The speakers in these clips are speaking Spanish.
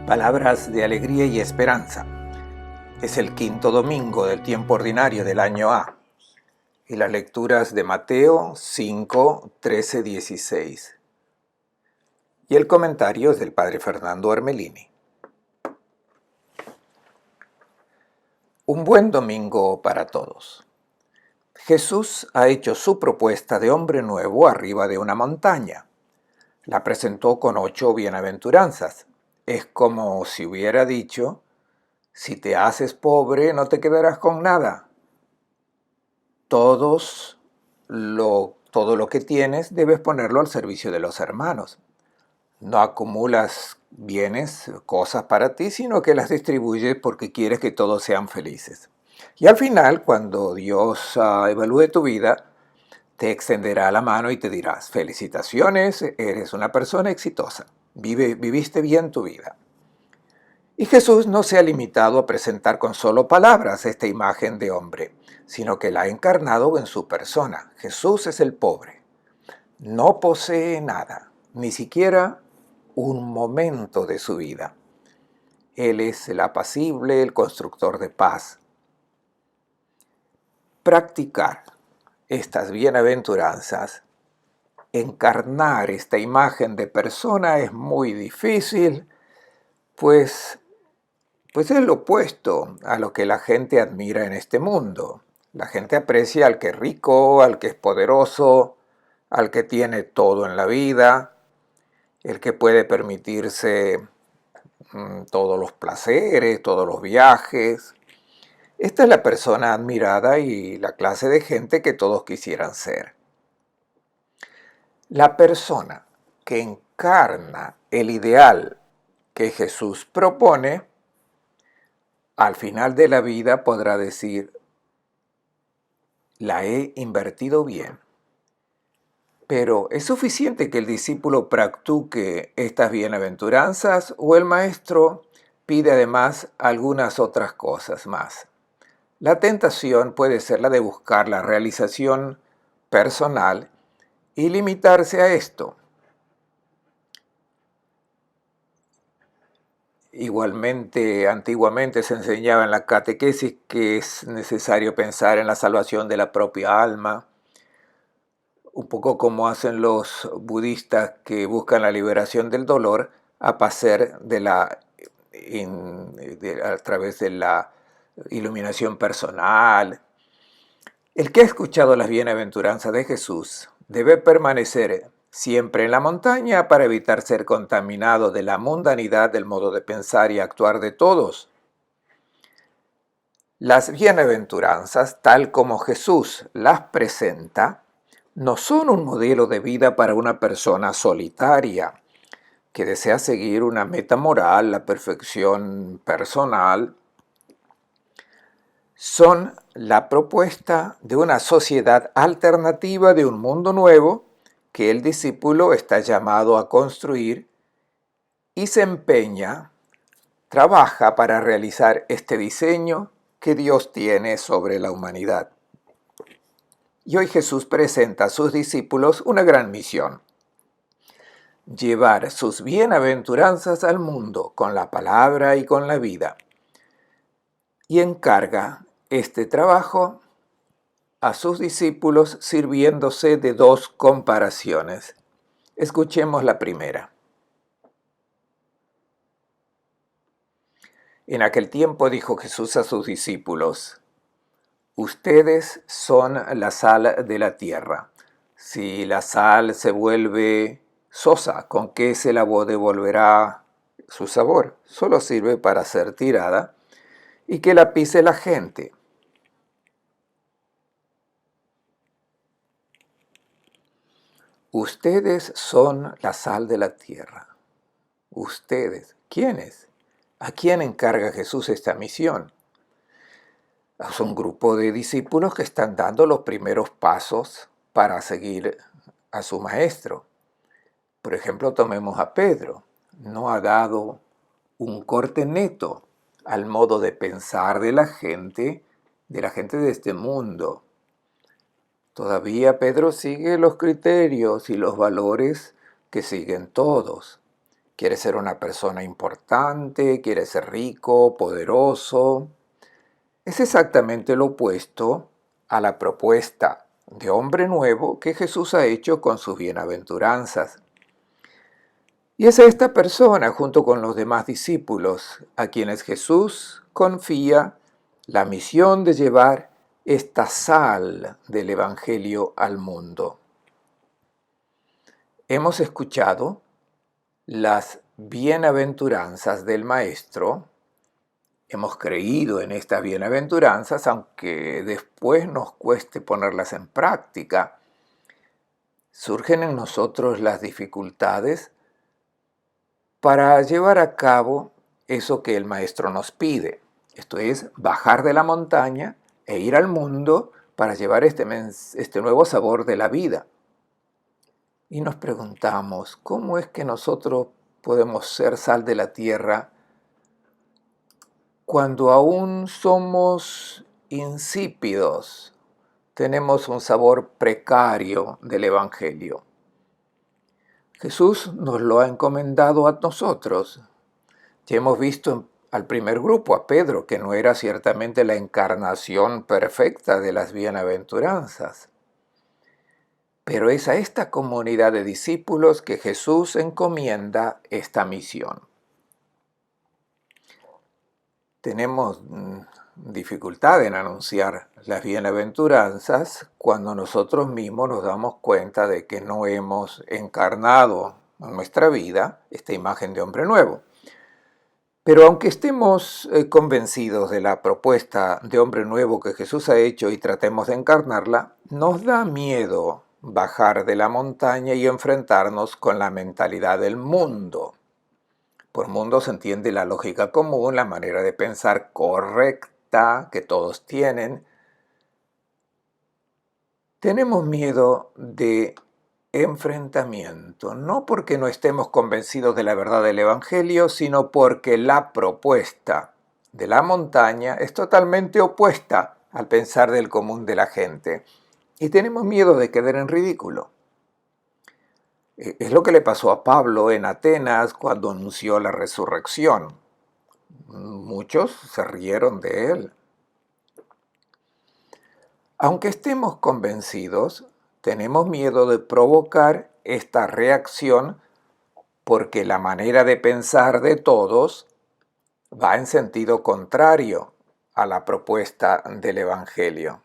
Palabras de alegría y esperanza. Es el quinto domingo del tiempo ordinario del año A. Y las lecturas de Mateo 5, 13, 16. Y el comentario es del Padre Fernando Armelini. Un buen domingo para todos. Jesús ha hecho su propuesta de hombre nuevo arriba de una montaña. La presentó con 8 bienaventuranzas. Es como si hubiera dicho: si te haces pobre, no te quedarás con nada. Todo lo que tienes debes ponerlo al servicio de los hermanos. No acumulas bienes, cosas para ti, sino que las distribuyes porque quieres que todos sean felices. Y al final, cuando Dios evalúe tu vida, te extenderá la mano y te dirás: felicitaciones, eres una persona exitosa, viviste bien tu vida. Y Jesús no se ha limitado a presentar con solo palabras esta imagen de hombre, sino que la ha encarnado en su persona. Jesús es el pobre. No posee nada, ni siquiera un momento de su vida. Él es el apacible, el constructor de paz. Practicar estas bienaventuranzas, encarnar esta imagen de persona es muy difícil, pues es lo opuesto a lo que la gente admira en este mundo. La gente aprecia al que es rico, al que es poderoso, al que tiene todo en la vida, el que puede permitirse todos los placeres, todos los viajes. Esta es la persona admirada y la clase de gente que todos quisieran ser. La persona que encarna el ideal que Jesús propone, al final de la vida podrá decir: la he invertido bien. Pero ¿es suficiente que el discípulo practique estas bienaventuranzas o el maestro pide además algunas otras cosas más? La tentación puede ser la de buscar la realización personal y limitarse a esto. Igualmente, antiguamente se enseñaba en la catequesis que es necesario pensar en la salvación de la propia alma, un poco como hacen los budistas que buscan la liberación del dolor a través de la iluminación personal. El que ha escuchado las bienaventuranzas de Jesús debe permanecer siempre en la montaña para evitar ser contaminado de la mundanidad del modo de pensar y actuar de todos. Las bienaventuranzas, tal como Jesús las presenta, no son un modelo de vida para una persona solitaria que desea seguir una meta moral, la perfección personal. Son la propuesta de una sociedad alternativa, de un mundo nuevo que el discípulo está llamado a construir y se empeña, trabaja para realizar este diseño que Dios tiene sobre la humanidad. Y hoy Jesús presenta a sus discípulos una gran misión: llevar sus bienaventuranzas al mundo con la palabra y con la vida. Y encarga este trabajo a sus discípulos sirviéndose de 2 comparaciones. Escuchemos la primera. En aquel tiempo dijo Jesús a sus discípulos: ustedes son la sal de la tierra. Si la sal se vuelve sosa, ¿con qué se la devolverá su sabor? Solo sirve para ser tirada y que la pise la gente. Ustedes son la sal de la tierra. Ustedes, ¿quiénes? ¿A quién encarga Jesús esta misión? Es un grupo de discípulos que están dando los primeros pasos para seguir a su maestro. Por ejemplo, tomemos a Pedro. No ha dado un corte neto al modo de pensar de la gente de este mundo. Todavía Pedro sigue los criterios y los valores que siguen todos. Quiere ser una persona importante, quiere ser rico, poderoso. Es exactamente lo opuesto a la propuesta de hombre nuevo que Jesús ha hecho con sus bienaventuranzas. Y es a esta persona, junto con los demás discípulos, a quienes Jesús confía la misión de llevar esta sal del Evangelio al mundo. Hemos escuchado las bienaventuranzas del Maestro, hemos creído en estas bienaventuranzas, aunque después nos cueste ponerlas en práctica. Surgen en nosotros las dificultades para llevar a cabo eso que el Maestro nos pide. Esto es, bajar de la montaña e ir al mundo para llevar este nuevo sabor de la vida. Y nos preguntamos, ¿cómo es que nosotros podemos ser sal de la tierra cuando aún somos insípidos? Tenemos un sabor precario del Evangelio. Jesús nos lo ha encomendado a nosotros. Ya hemos visto al primer grupo, a Pedro, que no era ciertamente la encarnación perfecta de las bienaventuranzas. Pero es a esta comunidad de discípulos que Jesús encomienda esta misión. Tenemos dificultad en anunciar las bienaventuranzas cuando nosotros mismos nos damos cuenta de que no hemos encarnado en nuestra vida esta imagen de hombre nuevo. Pero aunque estemos convencidos de la propuesta de hombre nuevo que Jesús ha hecho y tratemos de encarnarla, nos da miedo bajar de la montaña y enfrentarnos con la mentalidad del mundo. Por mundo se entiende la lógica común, la manera de pensar correcta que todos tienen. Tenemos miedo de enfrentamiento, no porque no estemos convencidos de la verdad del Evangelio, sino porque la propuesta de la montaña es totalmente opuesta al pensar del común de la gente. Y tenemos miedo de quedar en ridículo. Es lo que le pasó a Pablo en Atenas cuando anunció la resurrección. Muchos se rieron de él. Aunque estemos convencidos, tenemos miedo de provocar esta reacción porque la manera de pensar de todos va en sentido contrario a la propuesta del Evangelio.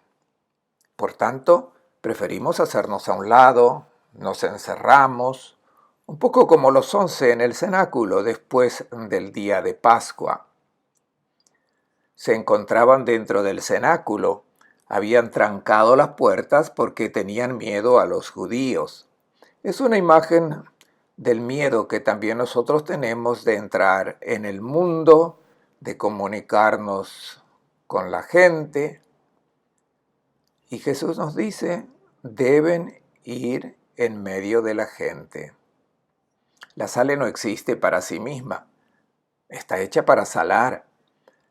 Por tanto, preferimos hacernos a un lado, nos encerramos, un poco como los 11 en el cenáculo después del día de Pascua. Se encontraban dentro del cenáculo, habían trancado las puertas porque tenían miedo a los judíos. Es una imagen del miedo que también nosotros tenemos de entrar en el mundo, de comunicarnos con la gente. Y Jesús nos dice, deben ir en medio de la gente. La sal no existe para sí misma, está hecha para salar.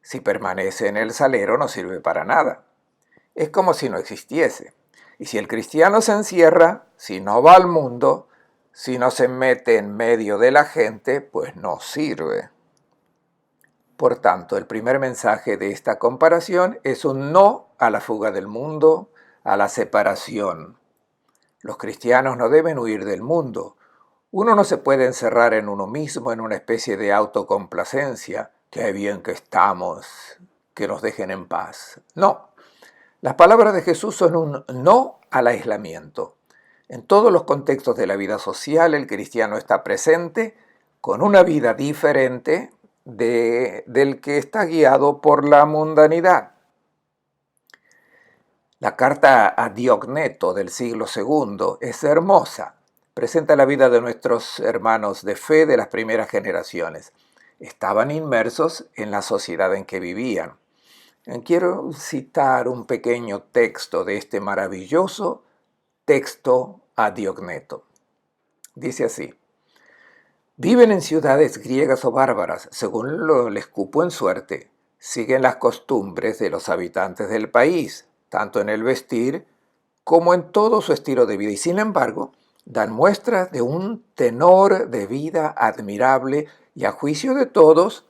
Si permanece en el salero no sirve para nada. Es como si no existiese. Y si el cristiano se encierra, si no va al mundo, si no se mete en medio de la gente, pues no sirve. Por tanto, el primer mensaje de esta comparación es un no a la fuga del mundo, a la separación. Los cristianos no deben huir del mundo. Uno no se puede encerrar en uno mismo en una especie de autocomplacencia. Qué bien que estamos, que nos dejen en paz. No. Las palabras de Jesús son un no al aislamiento. En todos los contextos de la vida social, el cristiano está presente con una vida diferente del que está guiado por la mundanidad. La carta a Diogneto del siglo II es hermosa. Presenta la vida de nuestros hermanos de fe de las primeras generaciones. Estaban inmersos en la sociedad en que vivían. Quiero citar un pequeño texto de este maravilloso texto a Diogneto. Dice así: viven en ciudades griegas o bárbaras, según les cupo en suerte, siguen las costumbres de los habitantes del país, tanto en el vestir como en todo su estilo de vida, y sin embargo, dan muestras de un tenor de vida admirable y a juicio de todos,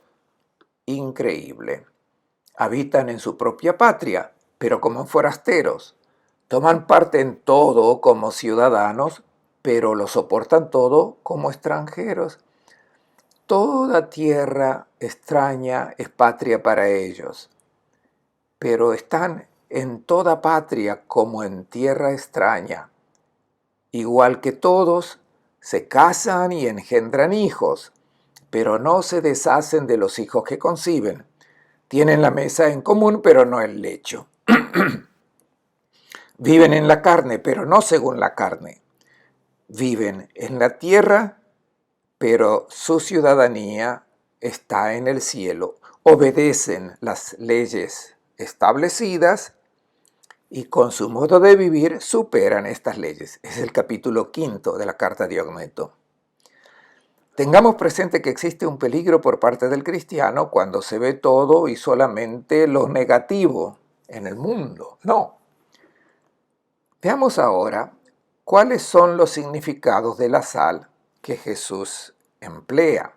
increíble. Habitan en su propia patria, pero como forasteros. Toman parte en todo como ciudadanos, pero lo soportan todo como extranjeros. Toda tierra extraña es patria para ellos, pero están en toda patria como en tierra extraña. Igual que todos, se casan y engendran hijos, pero no se deshacen de los hijos que conciben. Tienen la mesa en común, pero no el lecho. Viven en la carne, pero no según la carne. Viven en la tierra, pero su ciudadanía está en el cielo. Obedecen las leyes establecidas y con su modo de vivir superan estas leyes. Es el capítulo 5 de la carta de Ogneto. Tengamos presente que existe un peligro por parte del cristiano cuando se ve todo y solamente lo negativo en el mundo. No. Veamos ahora cuáles son los significados de la sal que Jesús emplea.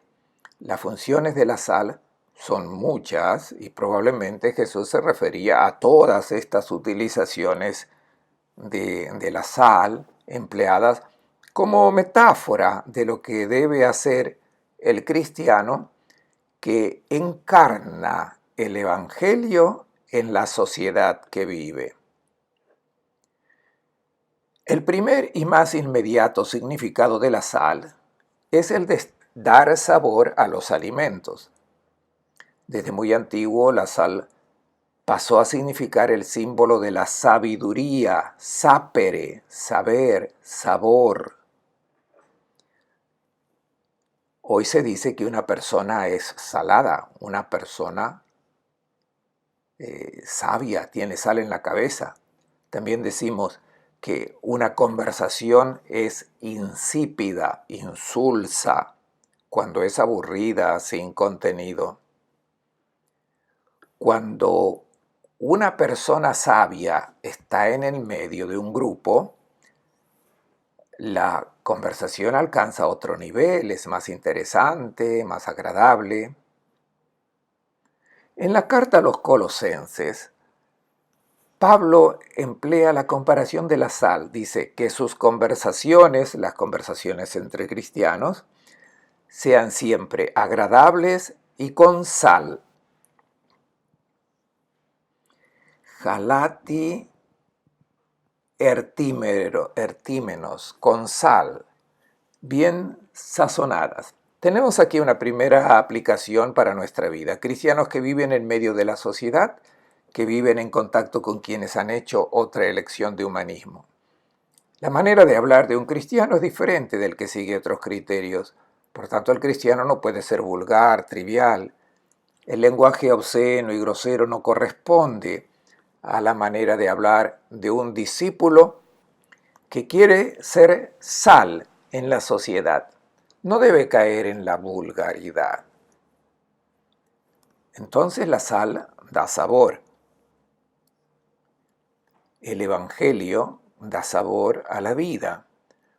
Las funciones de la sal son muchas y probablemente Jesús se refería a todas estas utilizaciones de la sal empleadas como metáfora de lo que debe hacer el cristiano que encarna el Evangelio en la sociedad que vive. El primer y más inmediato significado de la sal es el de dar sabor a los alimentos. Desde muy antiguo la sal pasó a significar el símbolo de la sabiduría, sapere, saber, sabor. Hoy se dice que una persona es salada, una persona sabia, tiene sal en la cabeza. También decimos que una conversación es insípida, insulsa, cuando es aburrida, sin contenido. Cuando una persona sabia está en el medio de un grupo, la conversación alcanza otro nivel, es más interesante, más agradable. En la carta a los Colosenses, Pablo emplea la comparación de la sal. Dice que sus conversaciones, las conversaciones entre cristianos, sean siempre agradables y con sal. Jalati ertímenos, con sal, bien sazonadas. Tenemos aquí una primera aplicación para nuestra vida. Cristianos que viven en medio de la sociedad, que viven en contacto con quienes han hecho otra elección de humanismo. La manera de hablar de un cristiano es diferente del que sigue otros criterios. Por tanto, el cristiano no puede ser vulgar, trivial. El lenguaje obsceno y grosero no corresponde a la manera de hablar de un discípulo que quiere ser sal en la sociedad. No debe caer en la vulgaridad. Entonces la sal da sabor. El Evangelio da sabor a la vida.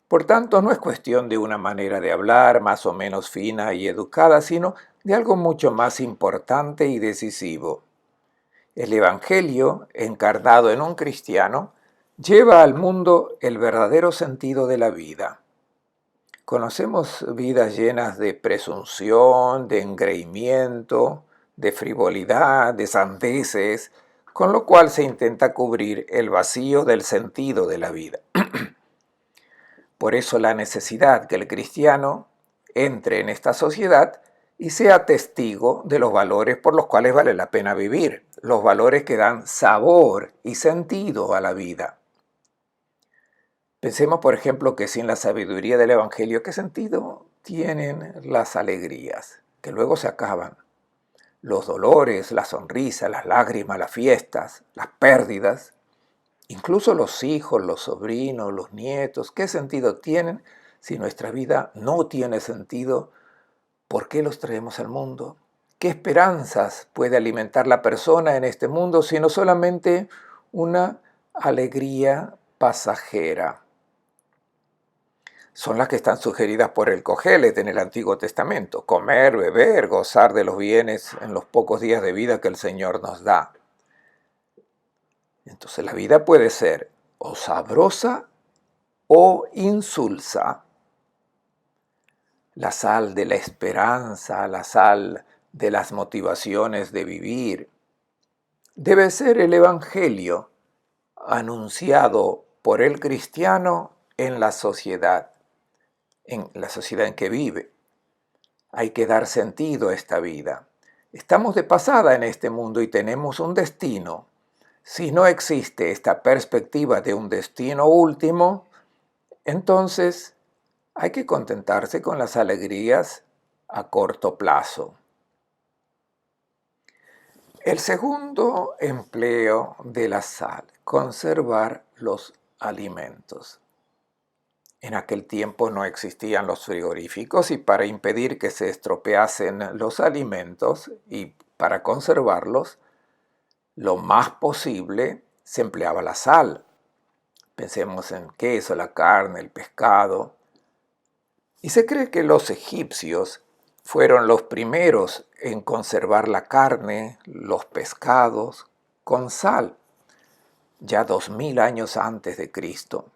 Por tanto, no es cuestión de una manera de hablar más o menos fina y educada, sino de algo mucho más importante y decisivo. El Evangelio, encarnado en un cristiano, lleva al mundo el verdadero sentido de la vida. Conocemos vidas llenas de presunción, de engreimiento, de frivolidad, de sandeces, con lo cual se intenta cubrir el vacío del sentido de la vida. Por eso la necesidad que el cristiano entre en esta sociedad y sea testigo de los valores por los cuales vale la pena vivir, los valores que dan sabor y sentido a la vida. Pensemos, por ejemplo, que sin la sabiduría del Evangelio, ¿qué sentido tienen las alegrías? Que luego se acaban. Los dolores, la sonrisa, las lágrimas, las fiestas, las pérdidas, incluso los hijos, los sobrinos, los nietos, ¿qué sentido tienen si nuestra vida no tiene sentido? ¿Por qué los traemos al mundo? ¿Qué esperanzas puede alimentar la persona en este mundo sino solamente una alegría pasajera? son las que están sugeridas por el Cogelet en el Antiguo Testamento: comer, beber, gozar de los bienes en los pocos días de vida que el Señor nos da. Entonces la vida puede ser o sabrosa o insulsa. La sal de la esperanza, la sal de las motivaciones de vivir, debe ser el Evangelio anunciado por el cristiano en la sociedad en que vive. Hay que dar sentido a esta vida. Estamos de pasada en este mundo y tenemos un destino. Si no existe esta perspectiva de un destino último, entonces hay que contentarse con las alegrías a corto plazo. El segundo empleo de la sal: conservar los alimentos. En aquel tiempo no existían los frigoríficos, y para impedir que se estropeasen los alimentos y para conservarlos lo más posible, se empleaba la sal. Pensemos en queso, la carne, el pescado. Y se cree que los egipcios fueron los primeros en conservar la carne, los pescados, con sal, ya 2000 años antes de Cristo.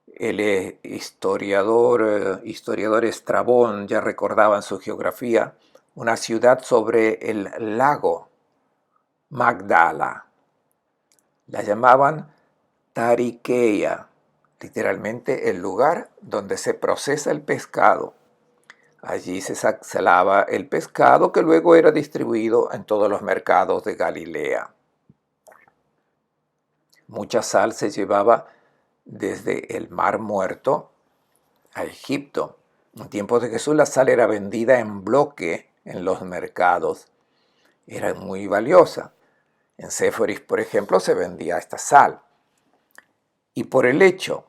El historiador Estrabón ya recordaba en su geografía una ciudad sobre el lago Magdala. La llamaban Tariquea, literalmente el lugar donde se procesa el pescado. Allí se salaba el pescado, que luego era distribuido en todos los mercados de Galilea. Mucha sal se llevaba desde el Mar Muerto a Egipto. En tiempos de Jesús la sal era vendida en bloque en los mercados. Era muy valiosa. En Séforis, por ejemplo, se vendía esta sal. Y por el hecho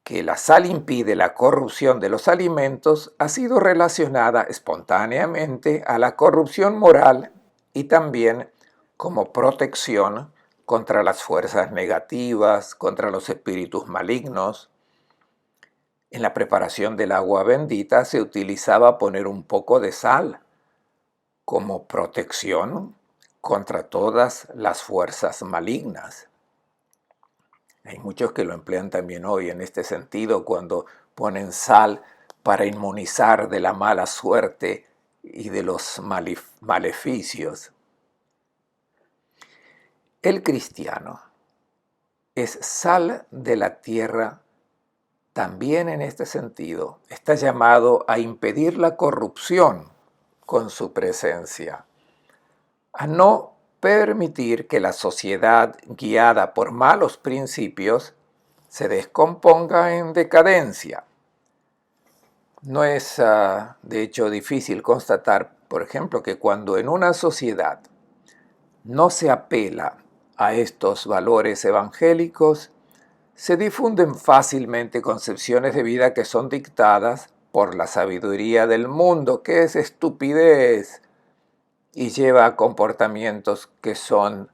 que la sal impide la corrupción de los alimentos, ha sido relacionada espontáneamente a la corrupción moral y también como protección contra las fuerzas negativas, contra los espíritus malignos. En la preparación del agua bendita se utilizaba poner un poco de sal como protección contra todas las fuerzas malignas. Hay muchos que lo emplean también hoy en este sentido, cuando ponen sal para inmunizar de la mala suerte y de los maleficios. El cristiano es sal de la tierra también en este sentido. Está llamado a impedir la corrupción con su presencia, a no permitir que la sociedad, guiada por malos principios, se descomponga en decadencia. No es, de hecho, difícil constatar, por ejemplo, que cuando en una sociedad no se apela a estos valores evangélicos, se difunden fácilmente concepciones de vida que son dictadas por la sabiduría del mundo, que es estupidez, y lleva a comportamientos que son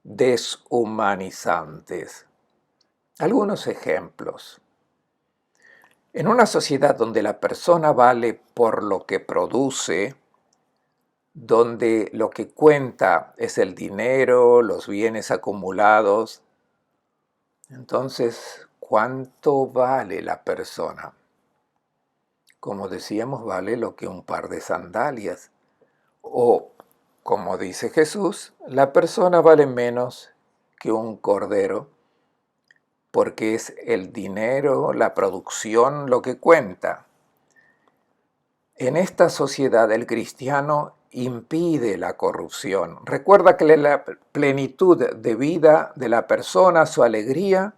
deshumanizantes. Algunos ejemplos. En una sociedad donde la persona vale por lo que produce, donde lo que cuenta es el dinero, los bienes acumulados, entonces, ¿cuánto vale la persona? Como decíamos, vale lo que un par de sandalias. O, como dice Jesús, la persona vale menos que un cordero, porque es el dinero, la producción, lo que cuenta. En esta sociedad el cristiano impide la corrupción. Recuerda que la plenitud de vida de la persona, su alegría,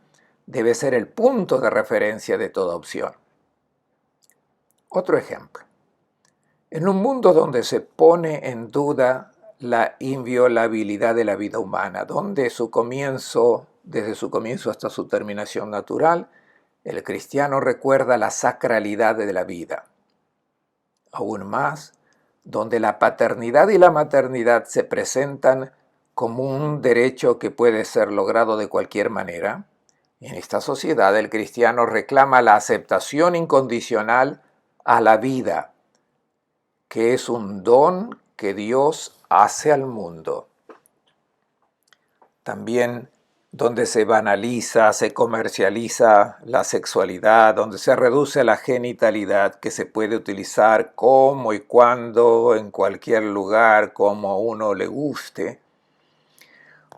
debe ser el punto de referencia de toda opción. Otro ejemplo. En un mundo donde se pone en duda la inviolabilidad de la vida humana, donde desde su comienzo hasta su terminación natural, el cristiano recuerda la sacralidad de la vida. Aún más, donde la paternidad y la maternidad se presentan como un derecho que puede ser logrado de cualquier manera, En esta sociedad el cristiano reclama la aceptación incondicional a la vida, que es un don que Dios hace al mundo. También donde se banaliza, se comercializa la sexualidad, donde se reduce la genitalidad que se puede utilizar como y cuando, en cualquier lugar, como a uno le guste,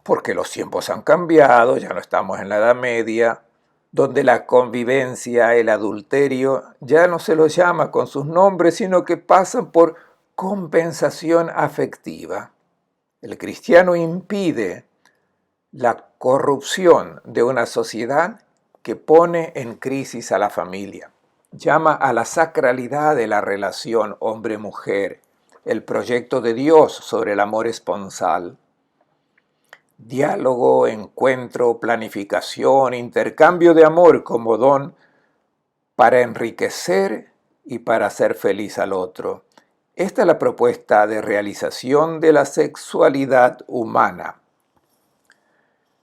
porque los tiempos han cambiado, ya no estamos en la Edad Media, donde la convivencia, el adulterio, ya no se los llama con sus nombres, sino que pasan por compensación afectiva. El cristiano impide la corrupción de una sociedad que pone en crisis a la familia. Llama a la sacralidad de la relación hombre-mujer, el proyecto de Dios sobre el amor esponsal. Diálogo, encuentro, planificación, intercambio de amor como don para enriquecer y para hacer feliz al otro. Esta es la propuesta de realización de la sexualidad humana.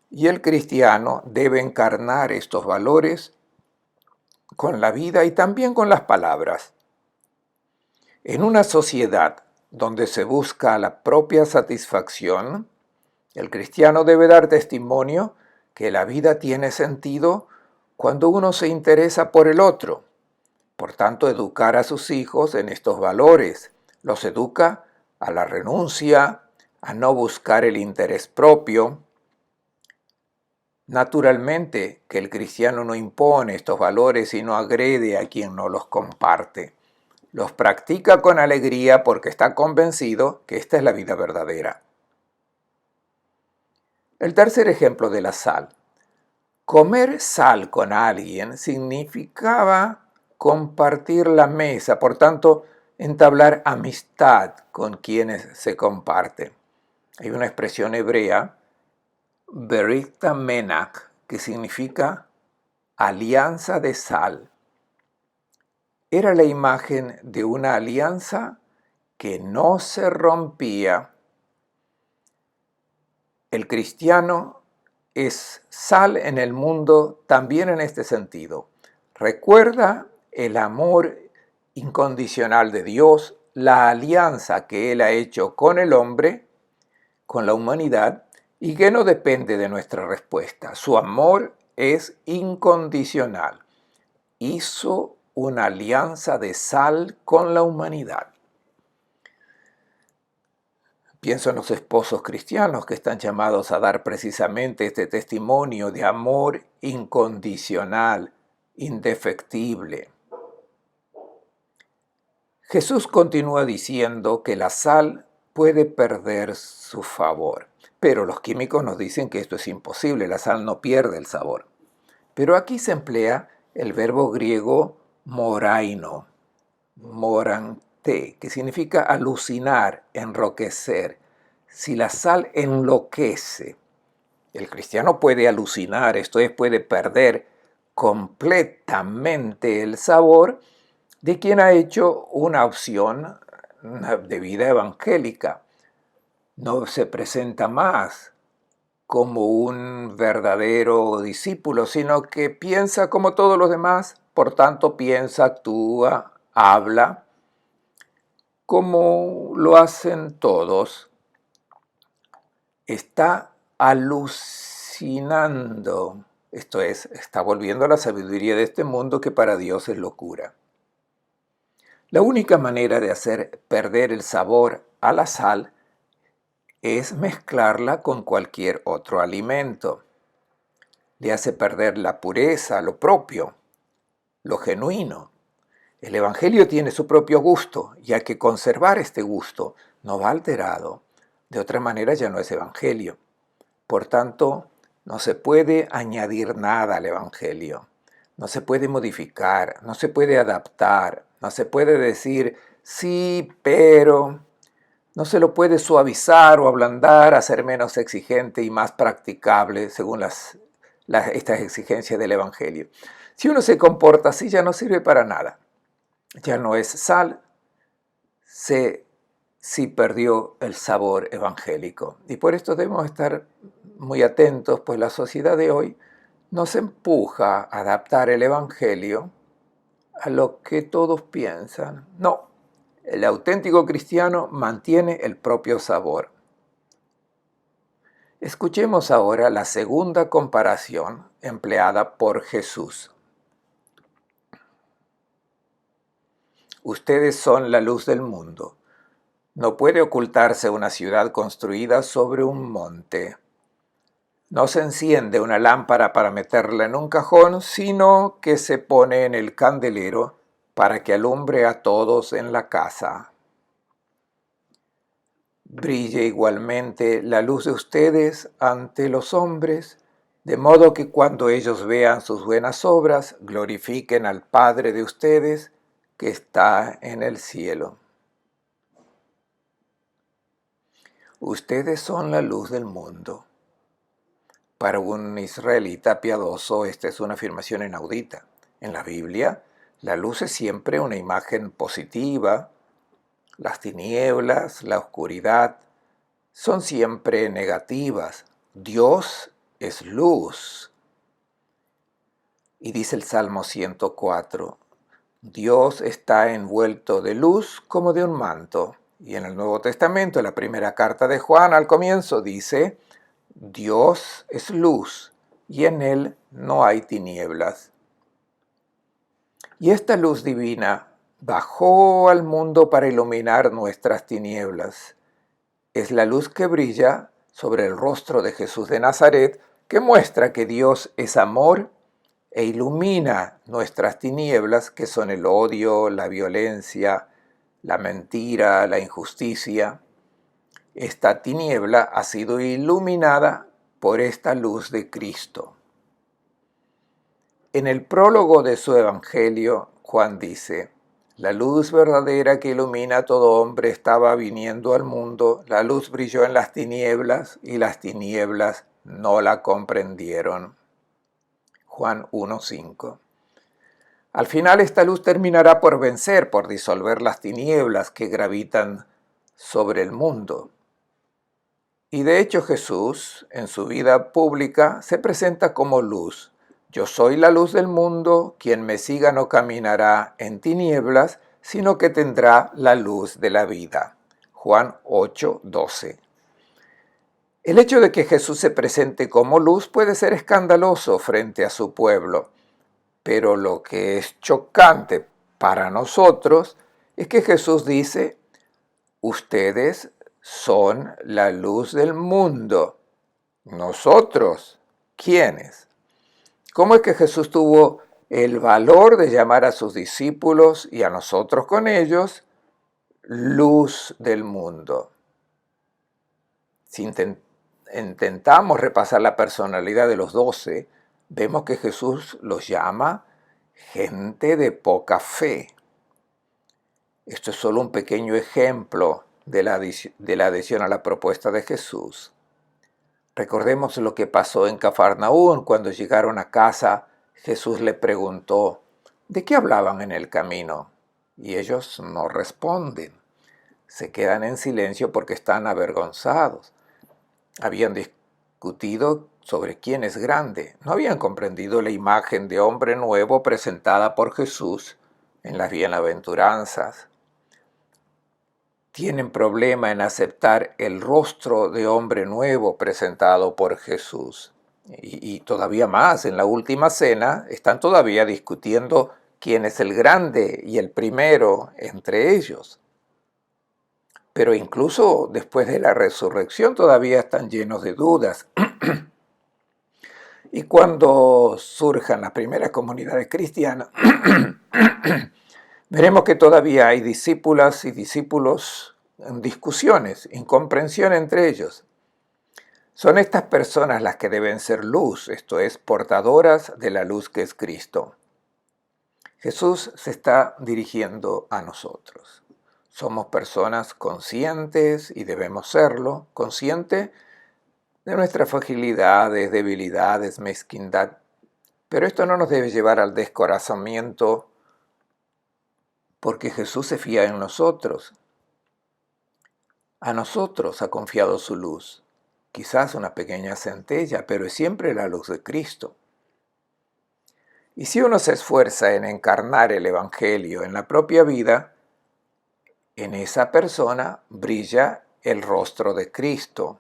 Y el cristiano debe encarnar estos valores con la vida y también con las palabras. En una sociedad donde se busca la propia satisfacción, el cristiano debe dar testimonio que la vida tiene sentido cuando uno se interesa por el otro. Por tanto, educar a sus hijos en estos valores. Los educa a la renuncia, a no buscar el interés propio. Naturalmente que el cristiano no impone estos valores y no agrede a quien no los comparte. Los practica con alegría porque está convencido que esta es la vida verdadera. El tercer ejemplo de la sal. Comer sal con alguien significaba compartir la mesa, por tanto, entablar amistad con quienes se comparte. Hay una expresión hebrea, Berit Menach, que significa alianza de sal. Era la imagen de una alianza que no se rompía. El cristiano es sal en el mundo también en este sentido. Recuerda el amor incondicional de Dios, la alianza que Él ha hecho con el hombre, con la humanidad, y que no depende de nuestra respuesta. Su amor es incondicional. Hizo una alianza de sal con la humanidad. Pienso en los esposos cristianos que están llamados a dar precisamente este testimonio de amor incondicional, indefectible. Jesús continúa diciendo que la sal puede perder su sabor, pero los químicos nos dicen que esto es imposible, la sal no pierde el sabor. Pero aquí se emplea el verbo griego moraino, morante, que significa alucinar, enroquecer. Si la sal enloquece, el cristiano puede alucinar, esto es, puede perder completamente el sabor de quien ha hecho una opción de vida evangélica. No se presenta más como un verdadero discípulo, sino que piensa como todos los demás, por tanto piensa, actúa, habla, como lo hacen todos. Está alucinando, esto es, está volviendo a la sabiduría de este mundo que para Dios es locura. La única manera de hacer perder el sabor a la sal es mezclarla con cualquier otro alimento. Le hace perder la pureza, lo propio, lo genuino. El Evangelio tiene su propio gusto y hay que conservar este gusto, no va alterado. De otra manera ya no es Evangelio. Por tanto, no se puede añadir nada al Evangelio. No se puede modificar, no se puede adaptar, no se puede decir sí, pero. No se lo puede suavizar o ablandar, hacer menos exigente y más practicable según estas exigencias del Evangelio. Si uno se comporta así, ya no sirve para nada. Ya no es sal, sí perdió el sabor evangélico. Y por esto debemos estar muy atentos, pues la sociedad de hoy nos empuja a adaptar el Evangelio a lo que todos piensan. No, el auténtico cristiano mantiene el propio sabor. Escuchemos ahora la segunda comparación empleada por Jesús. Ustedes son la luz del mundo. No puede ocultarse una ciudad construida sobre un monte. No se enciende una lámpara para meterla en un cajón, sino que se pone en el candelero para que alumbre a todos en la casa. Brille igualmente la luz de ustedes ante los hombres, de modo que cuando ellos vean sus buenas obras, glorifiquen al Padre de ustedes que está en el cielo. Ustedes son la luz del mundo. Para un israelita piadoso, esta es una afirmación inaudita. En la Biblia, la luz es siempre una imagen positiva. Las tinieblas, la oscuridad, son siempre negativas. Dios es luz. Y dice el Salmo 104, Dios está envuelto de luz como de un manto. Y en el Nuevo Testamento, en la primera carta de Juan, al comienzo dice, Dios es luz y en él no hay tinieblas. Y esta luz divina bajó al mundo para iluminar nuestras tinieblas. Es la luz que brilla sobre el rostro de Jesús de Nazaret que muestra que Dios es amor e ilumina nuestras tinieblas, que son el odio, la violencia, la mentira, la injusticia. Esta tiniebla ha sido iluminada por esta luz de Cristo. En el prólogo de su Evangelio, Juan dice, la luz verdadera que ilumina a todo hombre estaba viniendo al mundo, la luz brilló en las tinieblas y las tinieblas no la comprendieron. Juan 1:5. Al final esta luz terminará por vencer, por disolver las tinieblas que gravitan sobre el mundo. Y de hecho Jesús, en su vida pública, se presenta como luz. Yo soy la luz del mundo, quien me siga no caminará en tinieblas, sino que tendrá la luz de la vida. Juan 8:12. El hecho de que Jesús se presente como luz puede ser escandaloso frente a su pueblo, pero lo que es chocante para nosotros es que Jesús dice, ustedes son la luz del mundo. ¿Nosotros? ¿Quiénes? ¿Cómo es que Jesús tuvo el valor de llamar a sus discípulos y a nosotros con ellos luz del mundo? Si intentamos repasar la personalidad de los 12, vemos que Jesús los llama gente de poca fe. Esto es solo un pequeño ejemplo de la adhesión a la propuesta de Jesús. Recordemos lo que pasó en Cafarnaúm. Cuando llegaron a casa, Jesús le preguntó, ¿de qué hablaban en el camino? Y ellos no responden. Se quedan en silencio porque están avergonzados. Habían discutido sobre quién es grande. No habían comprendido la imagen de hombre nuevo presentada por Jesús en las bienaventuranzas. Tienen problema en aceptar el rostro de hombre nuevo presentado por Jesús. Y todavía más, en la última cena están todavía discutiendo quién es el grande y el primero entre ellos. Pero incluso después de la resurrección todavía están llenos de dudas. Y cuando surjan las primeras comunidades cristianas, veremos que todavía hay discípulas y discípulos en discusiones, incomprensión entre ellos. Son estas personas las que deben ser luz, esto es, portadoras de la luz que es Cristo. Jesús se está dirigiendo a nosotros. Somos personas conscientes y debemos serlo, conscientes de nuestras fragilidades, debilidades, mezquindad. Pero esto no nos debe llevar al descorazonamiento porque Jesús se fía en nosotros. A nosotros ha confiado su luz. Quizás una pequeña centella, pero es siempre la luz de Cristo. Y si uno se esfuerza en encarnar el Evangelio en la propia vida, en esa persona brilla el rostro de Cristo.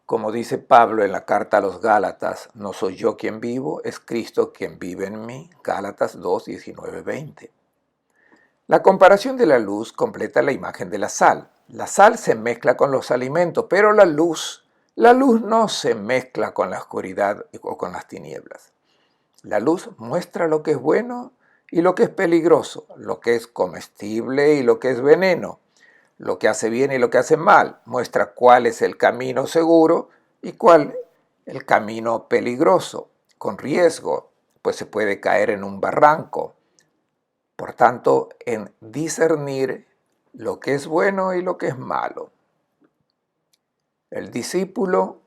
Como dice Pablo en la carta a los Gálatas, no soy yo quien vivo, es Cristo quien vive en mí. Gálatas 2, 19, 20. La comparación de la luz completa la imagen de la sal. La sal se mezcla con los alimentos, pero la luz no se mezcla con la oscuridad o con las tinieblas. La luz muestra lo que es bueno y lo que es peligroso, lo que es comestible y lo que es veneno, lo que hace bien y lo que hace mal. Muestra cuál es el camino seguro y cuál el camino peligroso, con riesgo, pues se puede caer en un barranco. Por tanto, en discernir lo que es bueno y lo que es malo. El discípulo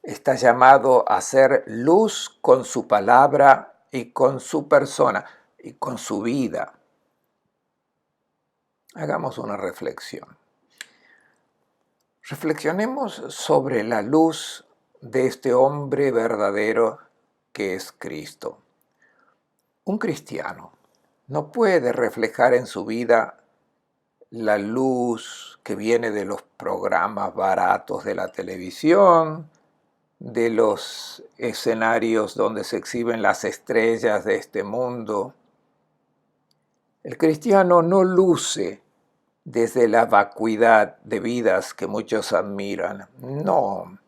está llamado a ser luz con su palabra y con su persona y con su vida. Hagamos una reflexión. Reflexionemos sobre la luz de este hombre verdadero que es Cristo. Un cristiano no puede reflejar en su vida la luz que viene de los programas baratos de la televisión, de los escenarios donde se exhiben las estrellas de este mundo. El cristiano no luce desde la vacuidad de vidas que muchos admiran. No,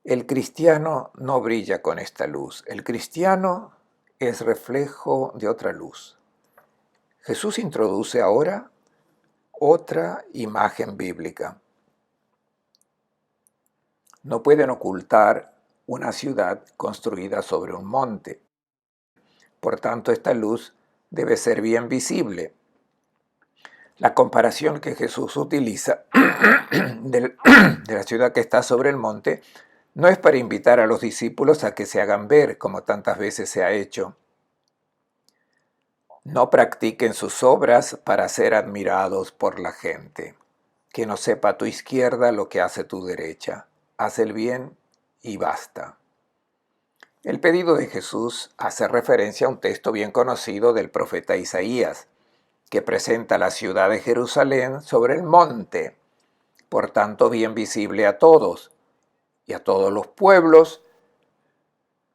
el cristiano no brilla con esta luz. El cristiano es reflejo de otra luz. Jesús introduce ahora otra imagen bíblica. No pueden ocultar una ciudad construida sobre un monte. Por tanto, esta luz debe ser bien visible. La comparación que Jesús utiliza de la ciudad que está sobre el monte no es para invitar a los discípulos a que se hagan ver, como tantas veces se ha hecho. No practiquen sus obras para ser admirados por la gente. Que no sepa a tu izquierda lo que hace tu derecha. Haz el bien y basta. El pedido de Jesús hace referencia a un texto bien conocido del profeta Isaías, que presenta la ciudad de Jerusalén sobre el monte, por tanto bien visible a todos, y a todos los pueblos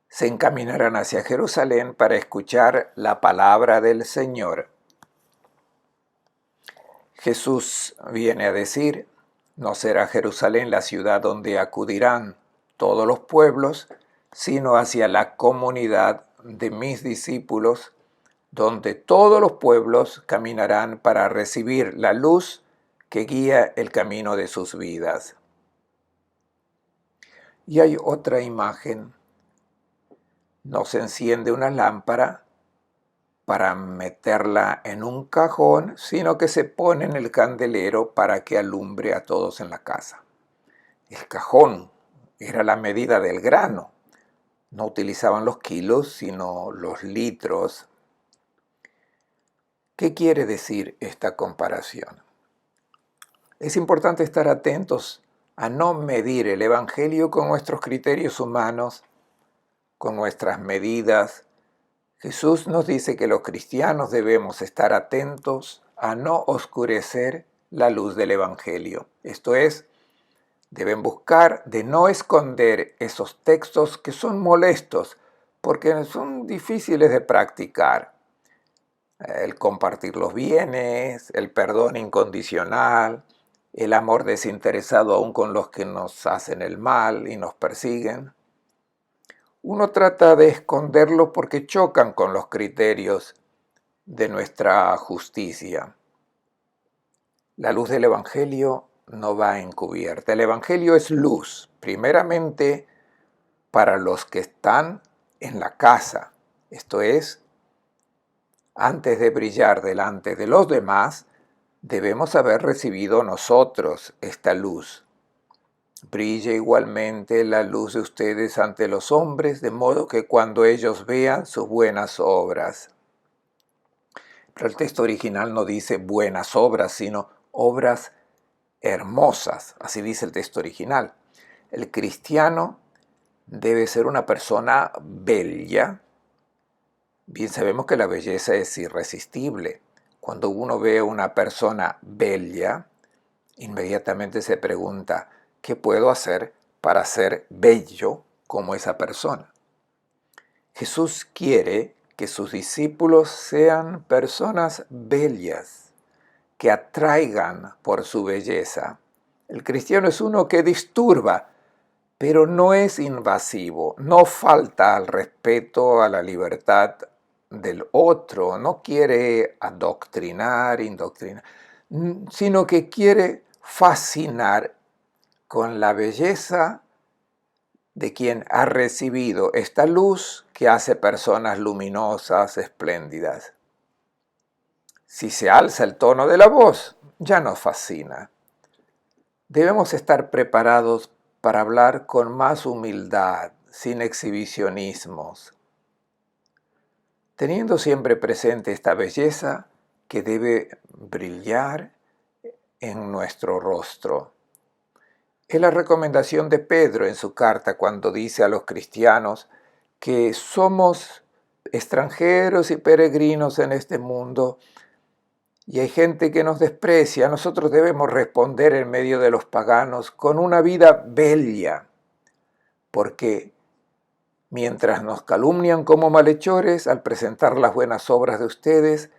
se encaminarán hacia Jerusalén para escuchar la palabra del Señor. Jesús viene a decir, no será Jerusalén la ciudad donde acudirán todos los pueblos, sino hacia la comunidad de mis discípulos, donde todos los pueblos caminarán para recibir la luz que guía el camino de sus vidas. Y hay otra imagen. No se enciende una lámpara para meterla en un cajón, sino que se pone en el candelero para que alumbre a todos en la casa. El cajón era la medida del grano. No utilizaban los kilos, sino los litros. ¿Qué quiere decir esta comparación? Es importante estar atentos a no medir el Evangelio con nuestros criterios humanos, con nuestras medidas. Jesús nos dice que los cristianos debemos estar atentos a no oscurecer la luz del Evangelio. Esto es, deben buscar de no esconder esos textos que son molestos, porque son difíciles de practicar. El compartir los bienes, el perdón incondicional, el amor desinteresado aún con los que nos hacen el mal y nos persiguen. Uno trata de esconderlos porque chocan con los criterios de nuestra justicia. La luz del Evangelio no va encubierta. El Evangelio es luz, primeramente para los que están en la casa. Esto es, antes de brillar delante de los demás, debemos haber recibido nosotros esta luz. Brille igualmente la luz de ustedes ante los hombres, de modo que cuando ellos vean sus buenas obras. Pero el texto original no dice buenas obras, sino obras hermosas. Así dice el texto original. El cristiano debe ser una persona bella. Bien sabemos que la belleza es irresistible. Cuando uno ve a una persona bella, inmediatamente se pregunta, ¿qué puedo hacer para ser bello como esa persona? Jesús quiere que sus discípulos sean personas bellas, que atraigan por su belleza. El cristiano es uno que disturba, pero no es invasivo, no falta al respeto a la libertad del otro, no quiere adoctrinar, indoctrinar, sino que quiere fascinar con la belleza de quien ha recibido esta luz que hace personas luminosas, espléndidas. Si se alza el tono de la voz, ya nos fascina. Debemos estar preparados para hablar con más humildad, sin exhibicionismos, teniendo siempre presente esta belleza que debe brillar en nuestro rostro. Es la recomendación de Pedro en su carta cuando dice a los cristianos que somos extranjeros y peregrinos en este mundo y hay gente que nos desprecia. Nosotros debemos responder en medio de los paganos con una vida bella, porque mientras nos calumnian como malhechores, al presentar las buenas obras de ustedes,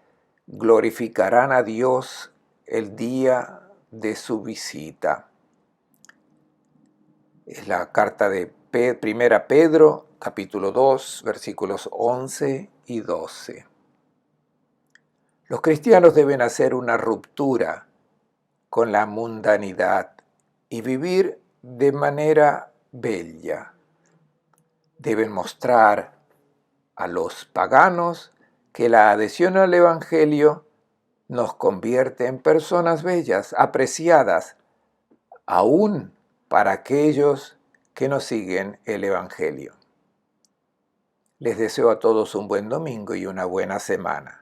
glorificarán a Dios el día de su visita. Es la carta de Primera Pedro, capítulo 2, versículos 11 y 12. Los cristianos deben hacer una ruptura con la mundanidad y vivir de manera bella. Deben mostrar a los paganos que la adhesión al Evangelio nos convierte en personas bellas, apreciadas, aún para aquellos que no siguen el Evangelio. Les deseo a todos un buen domingo y una buena semana.